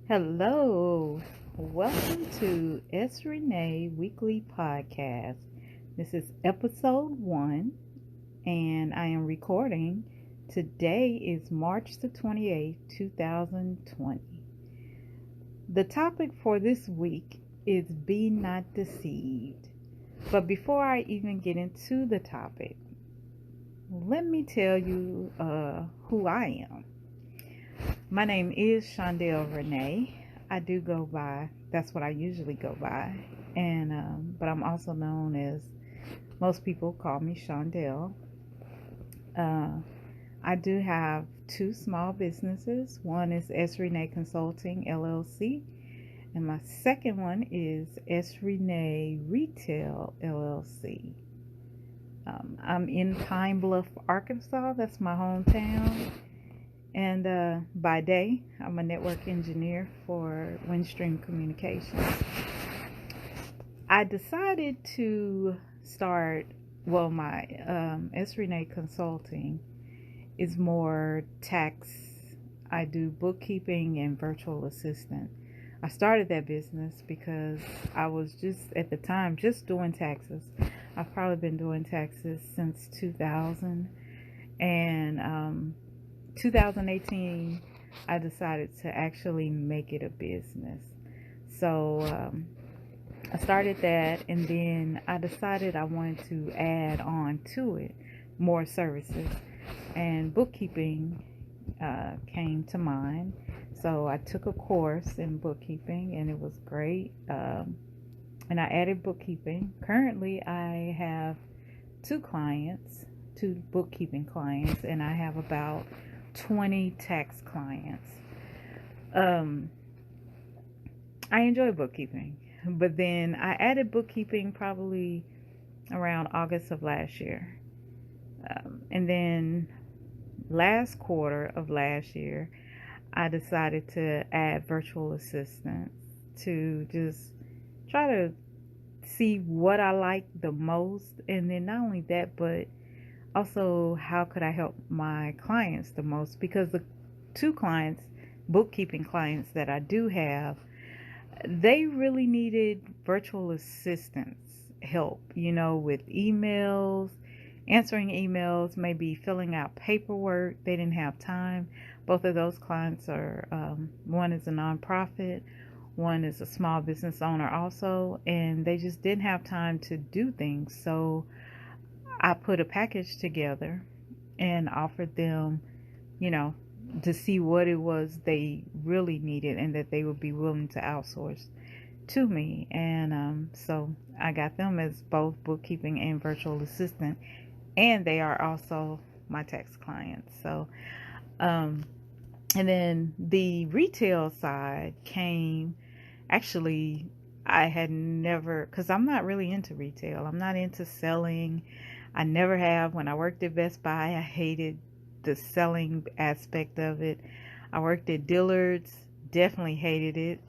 Hello, welcome to Renee Weekly Podcast. This is episode 1, and I am recording. Today is March the 28th, 2020. The topic for this week is Be Not Deceived. But before I even get into the topic, let me tell you who I am. My name is Shondell Renee. I do go by, that's what I usually go by. But I'm also known as, most people call me Shondell. I do have 2 small businesses. One is Renee Consulting LLC, and my second one is Renee Retail LLC. I'm in Pine Bluff, Arkansas. That's my hometown. And by day, I'm a network engineer for Windstream Communications. I decided to start, my Renee Consulting is more tax. I do bookkeeping and virtual assistant. I started that business because I was at the time doing taxes. I've probably been doing taxes since 2000. And 2018, I decided to actually make it a business. So I started that, and then I decided I wanted to add on to it more services, and bookkeeping came to mind. So I took a course in bookkeeping, and it was great. And I added bookkeeping. Currently, I have 2 bookkeeping clients, and I have about 20 tax clients. I enjoy bookkeeping, but then I added bookkeeping probably around August of last year. And then last quarter of last year, I decided to add virtual assistants to just try to see what I like the most. And then not only that, but also how could I help my clients the most, because the 2 clients, bookkeeping clients that I do have, they really needed virtual assistants help, with emails, answering emails, maybe filling out paperwork. They didn't have time. Both of those clients are, one is a nonprofit, one is a small business owner also, and they just didn't have time to do things. So I put a package together and offered them, to see what it was they really needed and that they would be willing to outsource to me. And so I got them as both bookkeeping and virtual assistant, and they are also my tax clients. So, and then the retail side came, actually, I had never, because I'm not really into retail. I'm not into selling. I never have. When I worked at Best Buy, I hated the selling aspect of it. I worked at Dillard's, definitely hated it.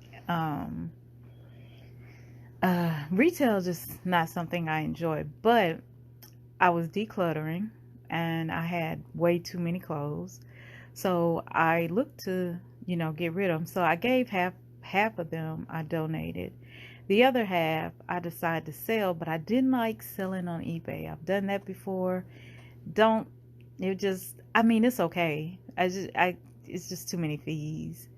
Retail is just not something I enjoy, but I was decluttering and I had way too many clothes. So I looked to, get rid of them. So I gave half of them, I donated. The other half I decided to sell, but I didn't like selling on eBay. I've done that before. It's okay. It's just too many fees.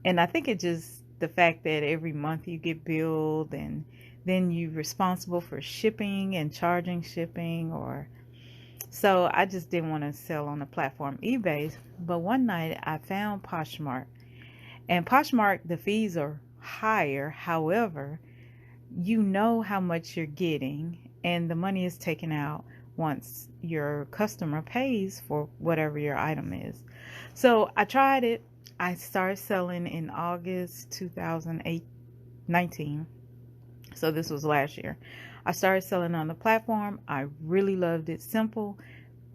And I think the fact that every month you get billed, and then you're responsible for shipping and charging shipping, so I just didn't want to sell on the platform eBay. But one night I found Poshmark, and Poshmark, the fees are higher. However, you know how much you're getting, and the money is taken out once your customer pays for whatever your item is. So I tried it. I started selling in August 2019. So this was last year. I started selling on the platform. I really loved it. Simple.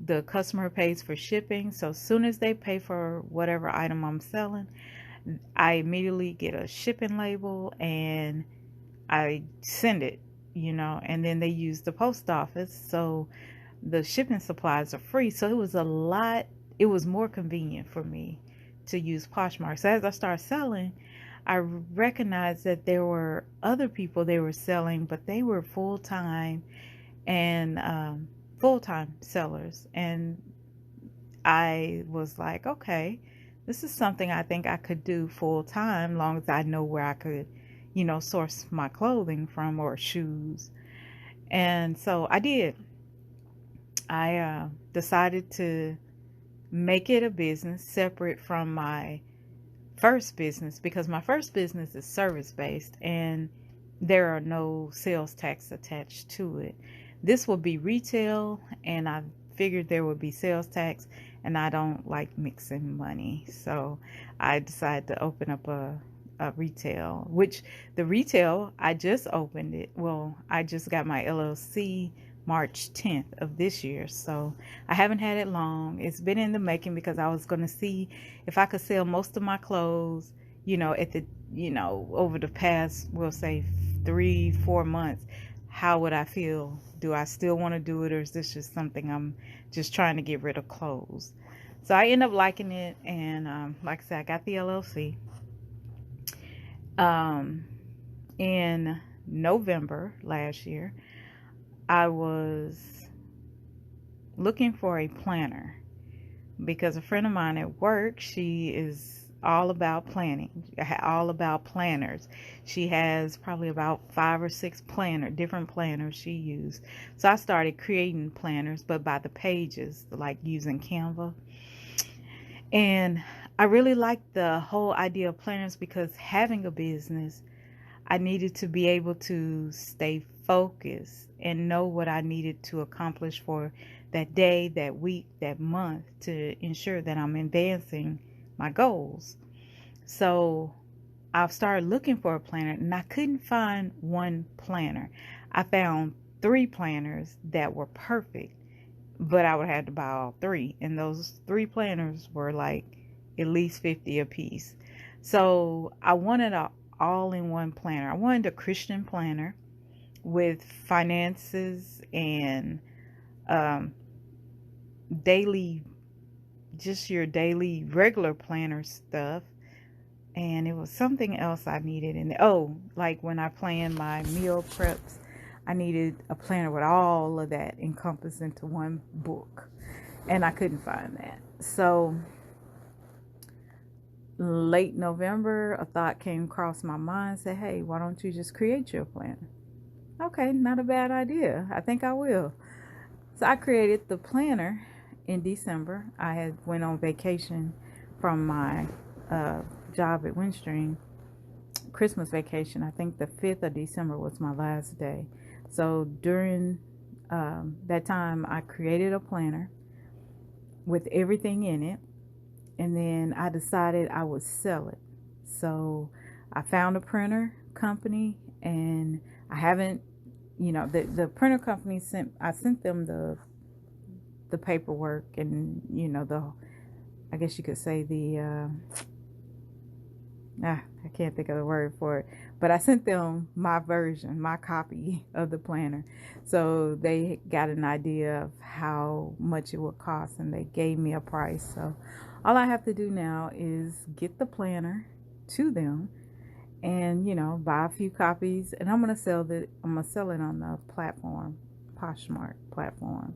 The customer pays for shipping. So as soon as they pay for whatever item I'm selling, I immediately get a shipping label and I send it, and then they use the post office. So the shipping supplies are free. So it was more convenient for me to use Poshmark. So as I started selling, I recognized that there were other people they were selling, but they were full-time and full-time sellers. And I was like, okay, this is something I think I could do full-time, long as I know where I could, source my clothing from or shoes. And so I did. I decided to make it a business separate from my first business, because my first business is service based and there are no sales tax attached to it. This will be retail, and I figured there would be sales tax, and I don't like mixing money. So I decided to open up a retail, which the retail, I just opened it. Well, I just got my LLC March 10th of this year. So I haven't had it long. It's been in the making because I was going to see if I could sell most of my clothes, at the, over the past, we'll say 3-4 months. How would I feel? Do I still want to do it, or is this just something I'm just trying to get rid of clothes? So I end up liking it. And like I said, I got the LLC. In November last year, I was looking for a planner because a friend of mine at work, she is all about planning, all about planners. She has probably about 5 or 6 different planners she used. So I started creating planners, but by the pages, like using Canva. And I really liked the whole idea of planners because having a business, I needed to be able to stay focused and know what I needed to accomplish for that day, that week, that month, to ensure that I'm advancing my goals. So I've started looking for a planner, and I couldn't find one planner. I found 3 planners that were perfect, but I would have to buy all 3. And those 3 planners were like at least $50 a piece. So I wanted a all-in-one planner. I wanted a Christian planner with finances and daily, just your daily regular planner stuff. And it was something else I needed in there. Oh, like when I plan my meal preps, I needed a planner with all of that encompassed into one book. And I couldn't find that. So late November, a thought came across my mind, said, hey, why don't you just create your planner? Okay, not a bad idea. I think I will. So I created the planner in December. I had went on vacation from my job at Windstream, Christmas vacation. I think the 5th of December was my last day. So during that time, I created a planner with everything in it. And then I decided I would sell it. So I found a printer company, and I haven't, the printer company I sent them the paperwork and, I guess you could say I can't think of the word for it, but I sent them my version, my copy of the planner. So they got an idea of how much it would cost, and they gave me a price. So all I have to do now is get the planner to them and, buy a few copies, and I'm going to sell it on the platform, Poshmark platform.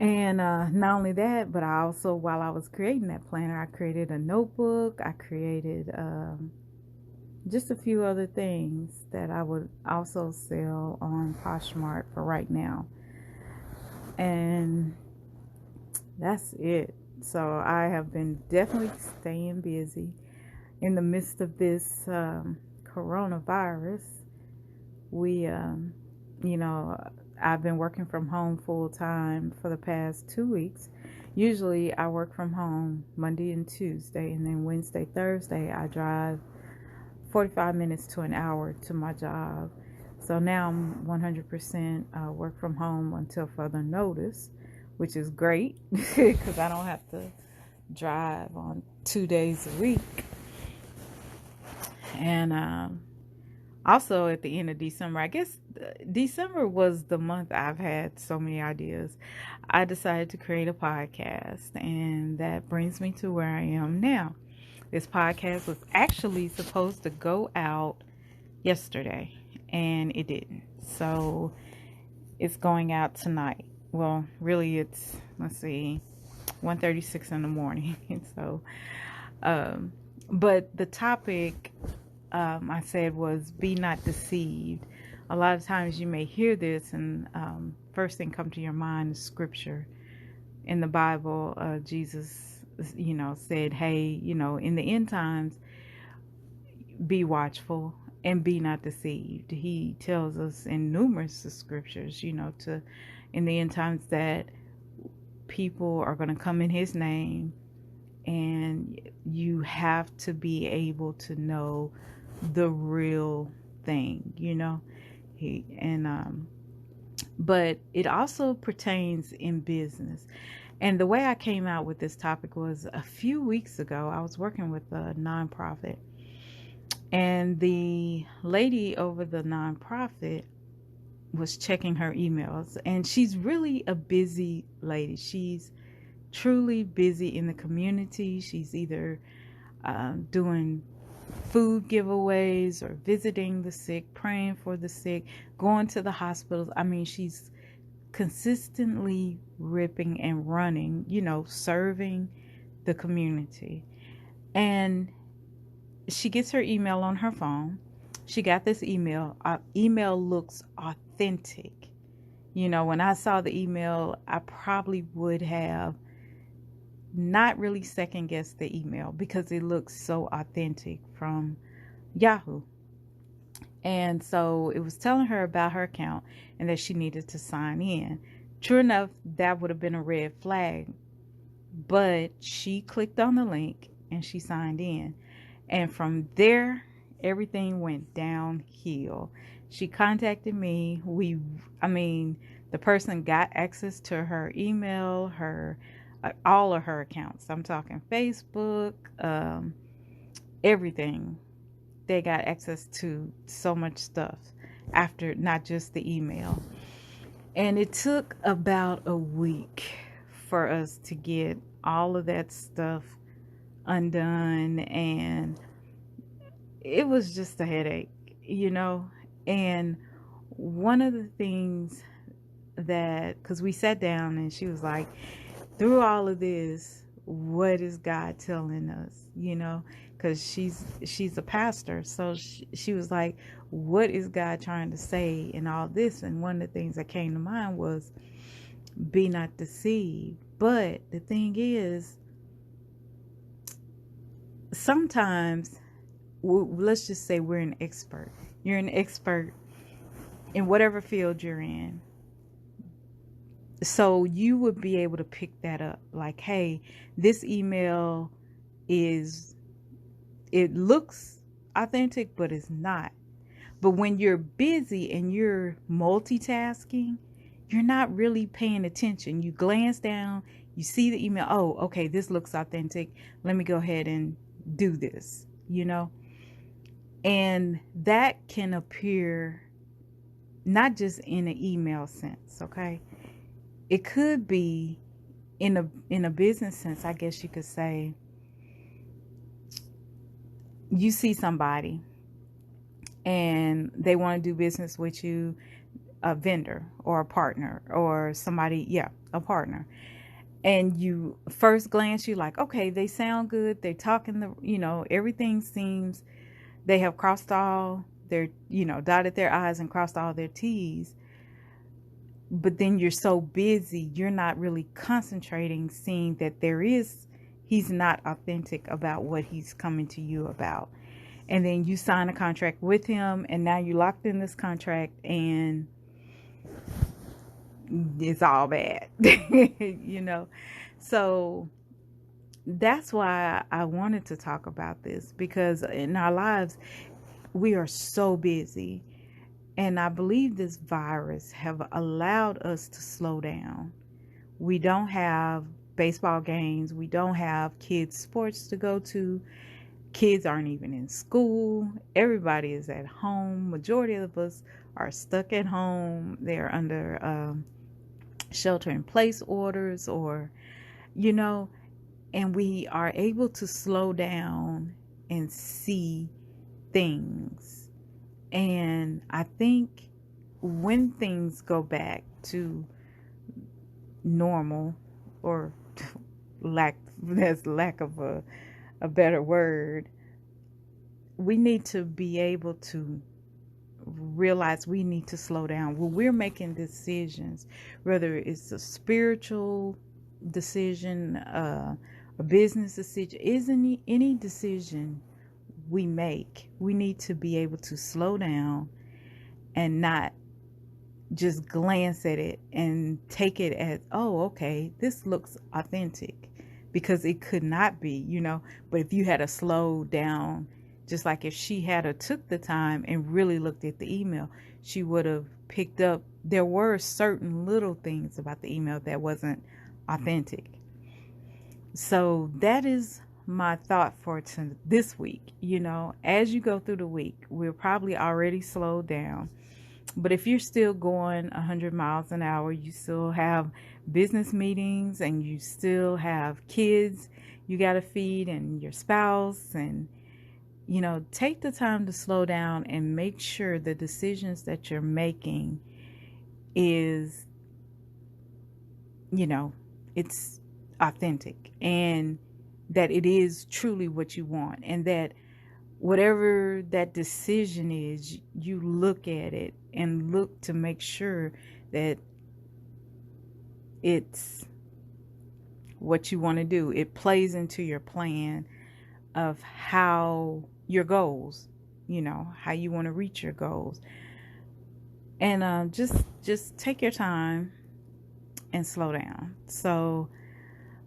And not only that, but I also, while I was creating that planner, I created a notebook. I created just a few other things that I would also sell on Poshmark for right now. And that's it. So I have been definitely staying busy in the midst of this coronavirus. I've been working from home full time for the past 2 weeks. Usually I work from home Monday and Tuesday, and then Wednesday, Thursday, I drive 45 minutes to an hour to my job. So now I'm 100% work from home until further notice, which is great because I don't have to drive on 2 days a week. And Also, at the end of December, I guess December was the month I've had so many ideas. I decided to create a podcast, and that brings me to where I am now. This podcast was actually supposed to go out yesterday, and it didn't. So it's going out tonight. Well, really, it's, let's see, 1:36 in the morning. And so, um, but the topic I said was be not deceived. A lot of times you may hear this, and first thing come to your mind is scripture. In the Bible, Jesus, said, "Hey, in the end times, be watchful and be not deceived." He tells us in numerous scriptures, to in the end times that people are going to come in His name, and you have to be able to know the real thing, he and but it also pertains in business. And the way I came out with this topic was a few weeks ago. I was working with a nonprofit, and the lady over the nonprofit was checking her emails, and she's really a busy lady. She's truly busy in the community. She's either doing food giveaways or visiting the sick, praying for the sick, going to the hospitals. I mean, she's consistently ripping and running, serving the community. And she gets her email on her phone. She got this email. Our email looks authentic. When I saw the email, I probably would have not really second guess the email because it looks so authentic from Yahoo. And so it was telling her about her account and that she needed to sign in. True enough, that would have been a red flag, but she clicked on the link and she signed in. And from there, everything went downhill. She contacted me. The person got access to her email, all of her accounts. I'm talking Facebook, everything. They got access to so much stuff after, not just the email. And it took about a week for us to get all of that stuff undone, and it was just a headache, And one of the things because we sat down and she was like, through all of this, what is God telling us? Because she's a pastor. So she was like, what is God trying to say in all this? And one of the things that came to mind was, be not deceived. But the thing is, sometimes, let's just say we're an expert. You're an expert in whatever field you're in. So you would be able to pick that up. Like, hey, this email it looks authentic, but it's not. But when you're busy and you're multitasking, you're not really paying attention. You glance down, you see the email. Oh, okay, this looks authentic. Let me go ahead and do this, And that can appear not just in an email sense, okay? It could be in a business sense. I guess you could say you see somebody and they want to do business with you, a vendor or a partner or somebody, a partner. And you first glance, you're like, okay, they sound good. They're talking, everything seems, they have crossed all their, dotted their I's and crossed all their T's. But then you're so busy, you're not really concentrating, seeing that he's not authentic about what he's coming to you about. And then you sign a contract with him, and now you're locked in this contract, and it's all bad, So that's why I wanted to talk about this, because in our lives, we are so busy. And I believe this virus have allowed us to slow down. We don't have baseball games. We don't have kids' sports to go to. Kids aren't even in school. Everybody is at home. Majority of us are stuck at home. They're under shelter in place orders, or, you know, and we are able to slow down and see things. And I think when things go back to normal, or there's lack of a better word, we need to be able to realize we need to slow down when we're making decisions, whether it's a spiritual decision, a business decision, isn't any decision we make, we need to be able to slow down and not just glance at it and take it as, oh, okay, this looks authentic, because it could not be, but if you had to slow down, just like if she had or took the time and really looked at the email, she would have picked up there were certain little things about the email that wasn't authentic. So that is my thought for this week. As you go through the week, we're probably already slowed down. But if you're still going 100 miles an hour, you still have business meetings and you still have kids you got to feed and your spouse, and, take the time to slow down and make sure the decisions that you're making is, it's authentic, and that it is truly what you want, and that whatever that decision is, you look at it and look to make sure that it's what you want to do. It plays into your plan of how your goals, how you want to reach your goals. And just take your time and slow down. So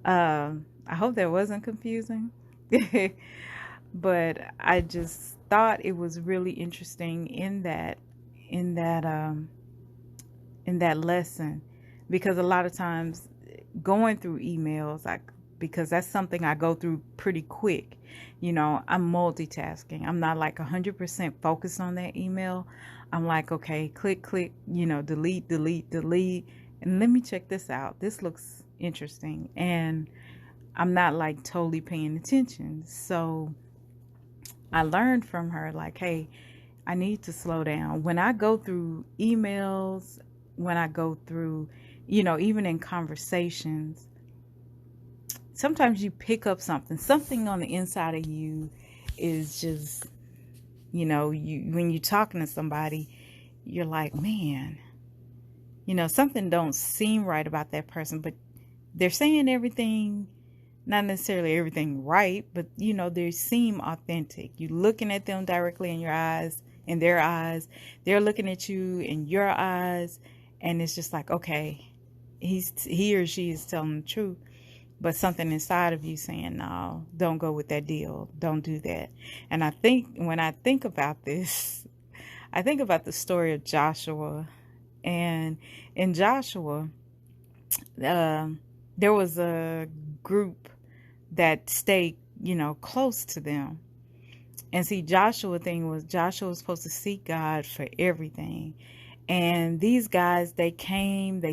I hope that wasn't confusing. But I just thought it was really interesting in that lesson, because a lot of times going through emails, because that's something I go through pretty quick. I'm multitasking. I'm not like 100% focused on that email. I'm like, okay, click, delete, and let me check this out. This looks interesting. And I'm not like totally paying attention. So I learned from her, like, hey, I need to slow down. When I go through emails, when I go through, even in conversations, sometimes you pick up something on the inside of you is just, when you're talking to somebody, you're like, man, something don't seem right about that person, but they're saying everything, not necessarily everything right, but they seem authentic. You looking at them directly in their eyes, they're looking at you in your eyes, and it's just like, okay, he or she is telling the truth, but something inside of you saying, no, don't go with that deal, don't do that. And I think when I think about this, I think about the story of Joshua. And in Joshua, there was a group that stayed, close to them. And see, Joshua was supposed to seek God for everything. And these guys, they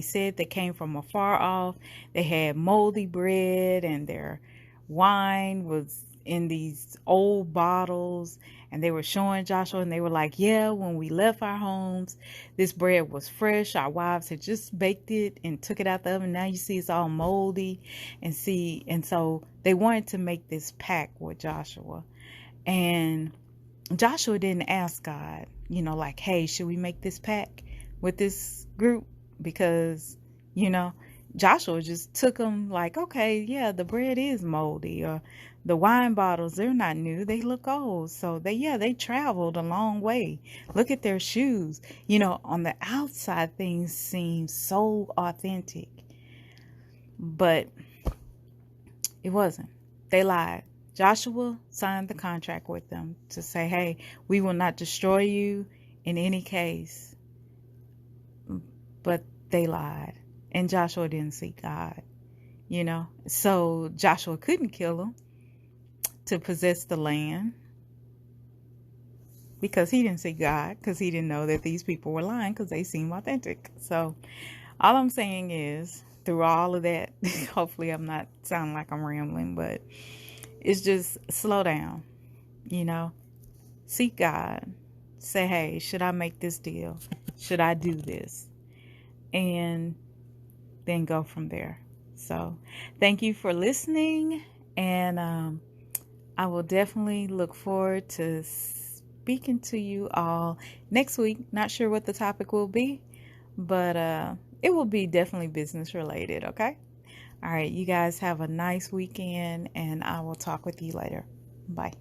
said they came from afar off. They had moldy bread, and their wine was in these old bottles. And they were showing Joshua, and they were like, yeah, when we left our homes, this bread was fresh. Our wives had just baked it and took it out the oven. Now you see it's all moldy. And so they wanted to make this pact with Joshua. And Joshua didn't ask God, like, hey, should we make this pact with this group? Because, Joshua just took them like, okay, yeah, the bread is moldy, or the wine bottles, they're not new, they look old. So they traveled a long way. Look at their shoes. On the outside, things seem so authentic, but it wasn't. They lied. Joshua signed the contract with them to say, hey, we will not destroy you in any case. But they lied. And Joshua didn't seek God, So Joshua couldn't kill them. to possess the land because he didn't see God, because he didn't know that these people were lying because they seem authentic. So all I'm saying is, through all of that, hopefully I'm not sounding like I'm rambling, but it's just slow down, you know, seek God, say, hey, should I make this deal? Should I do this? And then go from there. So thank you for listening. And I will definitely look forward to speaking to you all next week. Not sure what the topic will be, but it will be definitely business related. Okay. All right. You guys have a nice weekend, and I will talk with you later. Bye.